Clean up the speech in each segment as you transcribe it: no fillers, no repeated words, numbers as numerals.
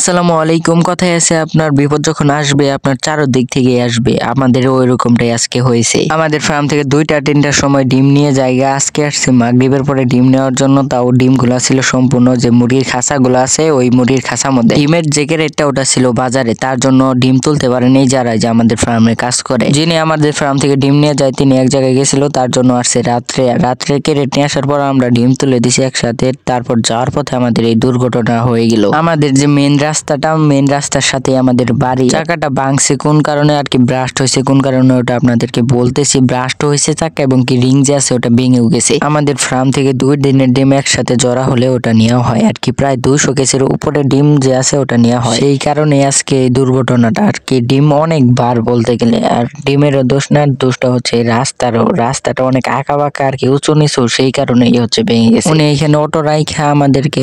আসসালামু আলাইকুম। কথায় আছে আপনার বিপদ যখন আসবে আপনার চারদিক থেকে আসবে, আমাদের ওই রকমটাই আজকে হয়েছে। আমাদের ফার্ম থেকে 2টা-3টার সময় ডিম নিয়ে জায়গা আজকে আসছে মাগরিবের পরে ডিম নেওয়ার জন্য। তাও ডিমগুলা ছিল সম্পূর্ণ যে মুরগির খাঁচাগুলো আছে ওই মুরগির খাঁচার মধ্যে। ডিমের যে রেটটা ওটা ছিল বাজারে, তার জন্য ডিম তুলতে পারেনি যারা যে আমাদের ফার্মে কাজ করে। যিনি আমাদের ফার্ম থেকে ডিম নিয়ে যায় তিনি এক জায়গায় গেছিল, তার জন্য আসছে রাত্রে কেরেট নিয়ে আসার পর আমরা ডিম তুলে দিছি একসাথে। তারপর যাওয়ার পথে আমাদের এই দুর্ঘটনা হয়ে গেল। আমাদের যে মেন রাস্তার সাথে আমাদের বাড়ি, চাকাটা ভাঙছে কোন কারণে আর কি ব্রাস্ট হয়েছে কোন কারণে ওটা আপনাদেরকে বলতেছি। ব্রাস্ট হয়েছে চাকা এবং কি রিং যে আছে ওটা ভেঙেও গেছে। আমাদের ফার্ম থেকে 2 দিনের ডিম একসাথে জড়া হলে ওটা নেওয়া হয় আর কি, প্রায় 200 কেজির উপরে ডিম যে আছে ওটা নেওয়া হয়। সেই কারণে আজকে এই দুর্ঘটনাটা আর কি। ডিম অনেকবার বলতে গেলে, আর ডিমেরও দোষ না, দোষটা হচ্ছে রাস্তাটা অনেক আঁকা বাঁকা আর কি, উঁচু নিচু, সেই কারণে হচ্ছে ভেঙে গেছে। উনি এখানে অটো রাইখা আমাদেরকে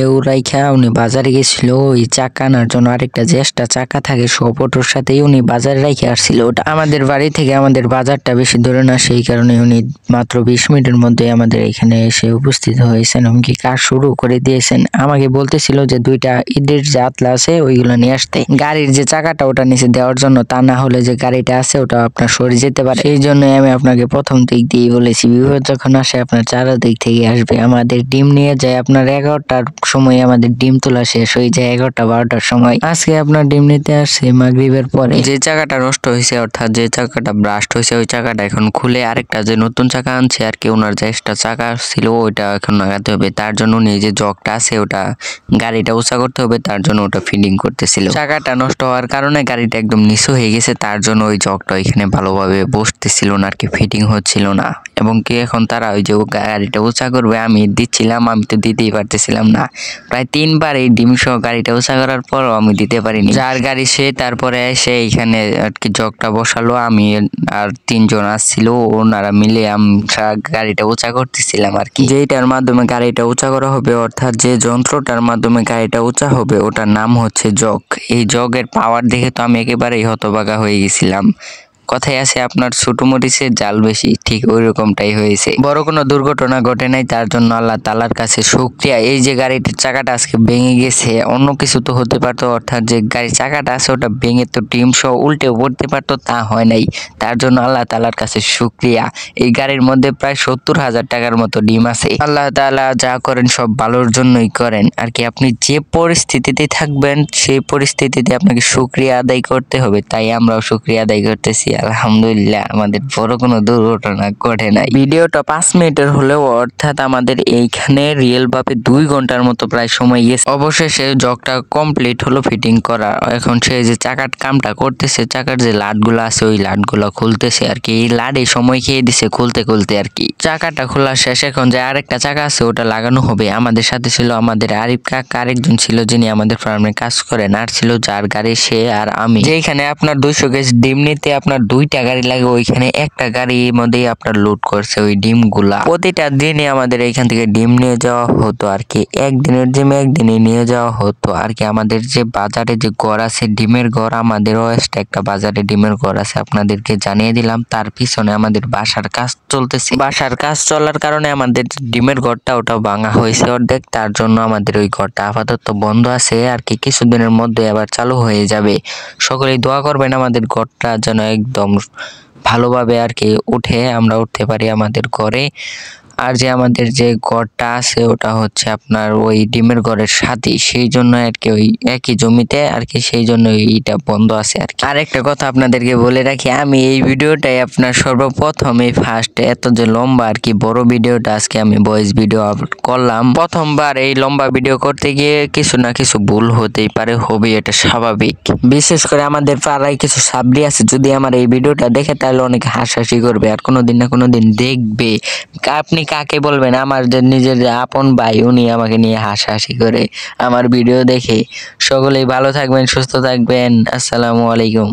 উনি বাজারে গেছিল ওই চাকা আনার জন্য। আরেকটা যে এক্সট্রা চাকা থাকে সব অটোর সাথে উনি বাজারে রাইখে আসছিল। ওটা আমাদের বাড়ি থেকে আমাদের বাজারটা বেশি দূরে না, সেই কারণে উনি মাত্র 20 মিনিটের মধ্যে আমাদের এখানে এসে উপস্থিত হয়েছেন এবং কি কাজ শুরু করে দিয়েছেন। আমাকে বলতেছিল যে 2টা ঈদের যে আতলা আছে ওইগুলো নিয়ে আসতে, গাড়ির যে চাকাটা ওটা নিচে দেওয়ার জন্য, তা না হলে যে গাড়িটা আছে ওটা আপনার সরে যেতে পারে। সেই জন্য আমি আপনাকে প্রথম দিক দিয়ে বলেছি বিপদ যখন আসে আপনার চারদিক থেকে আসবে। আমাদের ডিম নিয়ে যায় আপনার 11টার সময়, আমাদের ডিম তোলা শেষ হয়ে যায় 11টা-12টার সময়। আজকে আপনার ডিম নিতে আসছে মাগরিবের পরে। যে চাকাটা নষ্ট হয়েছে অর্থাৎ যে চাকাটা ব্রাস্ট হয়েছে ওই চাকাটা এখন খুলে আরেকটা যে নতুন চাকা আনছে আর কি, ওনার যে এক্সট্রা চাকা ছিল ওইটা এখন লাগাতে হবে। তার জন্য উনি যে জগটা আছে ওটা গাড়িটা উঁচা করতে হবে, তার জন্য ওটা ফিডিং করতেছিল। চাকাটা নষ্ট হওয়ার কারণে গাড়িটা একদম নিচু হয়ে গেছে, তার জন্য ওই জগটা এখানে ভালোভাবে বসতেছিল না আর কি, ফিটিং হচ্ছিল না। এবং কি এখন তারা ওই যে গাড়িটা উঁচা করবে আমি দিচ্ছিলাম, আমি তো দিতেই পারতেছিলাম না। প্রায় 3বার এই ডিম সহ গাড়িটা উঁচা করার পরও আমি দিতে পারিনি। যার গাড়ি সে তারপরে এসে এইখানে আর কি জগটা বসালো, আমি আর 3জন আসছিল, ওনারা মিলে আমরা গাড়িটা উঁচা করতেছিলাম আর কি। যেটার মাধ্যমে গাড়িটা উঁচা করা হবে অর্থাৎ যে যন্ত্রটার মাধ্যমে গাড়িটা উঁচা হবে ওটার নাম হচ্ছে জগ। এই জগের পাওয়ার দেখে তো আমি একেবারেই হতবাগা হয়ে গেছিলাম। কথায় আছে আপনার ছোট মরিচের জাল বেশি, ঠিক ওই রকমটাই হয়েছে। বড় কোনো দুর্ঘটনা ঘটে নাই, তার জন্য আল্লাহ তাআলার কাছে শুকরিয়া। এই যে গাড়িটির চাকাটা আজকে ভেঙে গেছে, অন্য কিছু তো হতে পারতো, অর্থাৎ যে গাড়ির চাকাটা আছে ওটা ভেঙে তো ডিম সহ উল্টেও পড়তে পারতো, তা হয় নাই। তার জন্য আল্লাহ তাআলার কাছে শুকরিয়া। এই গাড়ির মধ্যে প্রায় 70,000 টাকার মতো ডিম আছে। আল্লাহ তাআলা যা করেন সব ভালোর জন্যই করেন আর কি। আপনি যে পরিস্থিতিতে থাকবেন সেই পরিস্থিতিতে আপনাকে শুকরিয়া আদায় করতে হবে, তাই আমরাও শুকরিয়া আদায় করতেছি। আলহামদুলিল্লাহ আমাদের বড় কোনো দুর্ঘটনা ঘটে নাই। ভিডিওটা 5 মিনিটের হলেও অর্থাৎ আমাদের এইখানে রিয়েল ভাবে 2 ঘন্টার মতো প্রায় সময় গেছে। অবশেষে জগটা কমপ্লিট হলো ফিটিং করা। এখন সে যে চাকার কামটা করতেছে, চাকার যে লাটগুলো আছে ওই লাটগুলো খুলতেছে আর কি। এই লাটে সময় খেয়ে দিছে খুলতে আর কি। চাকাটা খোলা শেষ, এখন যে আরেকটা চাকা আছে ওটা লাগানো হবে। আমাদের সাথে ছিল আমাদের আরিফ কাকা, আরেকজন ছিল যিনি আমাদের ফার্মে কাজ করেন, আর ছিল যার গাড়ি সে আর আমি। যেখানে আপনার 200 কেজি ডিম নিতে আপনার 2টা গাড়ি লাগে, ওইখানে একটা গাড়ির মধ্যেই আপনার লোড করছে ওই ডিমগুলা। প্রতিটা দিনে আমাদের এইখান থেকে ডিম নিয়ে যাওয়া হতো আর কি। একদিনের ডিম একদিনে নিয়ে যাওয়া হতো আর কি। আমাদের যে বাজারে যে ঘর আছে ডিমের ঘর, আমাদেরও একটা বাজারে ডিমের ঘর আছে, আপনাদেরকে জানিয়ে দিলাম। তার পিছনে আমাদের বাসার কাজ চলতেছে। বাসার কাজ চলার কারণে আমাদের ডিমের ঘরটা ওটা ভাঙা হয়েছে অর্ধেক, তার জন্য আমাদের ওই ঘরটা আপাতত বন্ধ আছে আর কি। কিছুদিনের মধ্যে আবার চালু হয়ে যাবে। সকলেই দোয়া করবেন আমাদের ঘরটা যেন একদম ভালোভাবে আর কি উঠে, আমরা উঠতে পারি আমাদের ঘরে। আর যে আমাদের যে ঘরটা আছে ওটা হচ্ছে আপনার ওই ডিমের ঘরের সাথে, সেই জন্য আর কি ওই একই জমিতে আর কি, সেই জন্য এইটা বন্ধ আছে আর কি। আর একটা কথা আপনাদেরকে বলে রাখি, আমি এই ভিডিওটাই আপনার সর্বপ্রথম এই ফার্স্ট এত যে লম্বা আর কি বড় ভিডিওটা আজকে আমি ভয়েস ভিডিও আপলোড করলাম। প্রথমবার এই লম্বা ভিডিও করতে গিয়ে কিছু না কিছু ভুল হতেই পারে, হবে, এটা স্বাভাবিক। বিশেষ করে আমাদের পাড়ায় কিছু সাবরি আছে, যদি আমার এই ভিডিওটা দেখে তাহলে অনেক হাসাহাসি করবে আর কোনোদিন না কোনোদিন দেখবে। আপনি কাকে বলবেন, আমার যে নিজের যে আপন ভাই উনি আমাকে নিয়ে হাসাহাসি করে আমার ভিডিও দেখে। সকলেই ভালো থাকবেন, সুস্থ থাকবেন। আসসালামু আলাইকুম।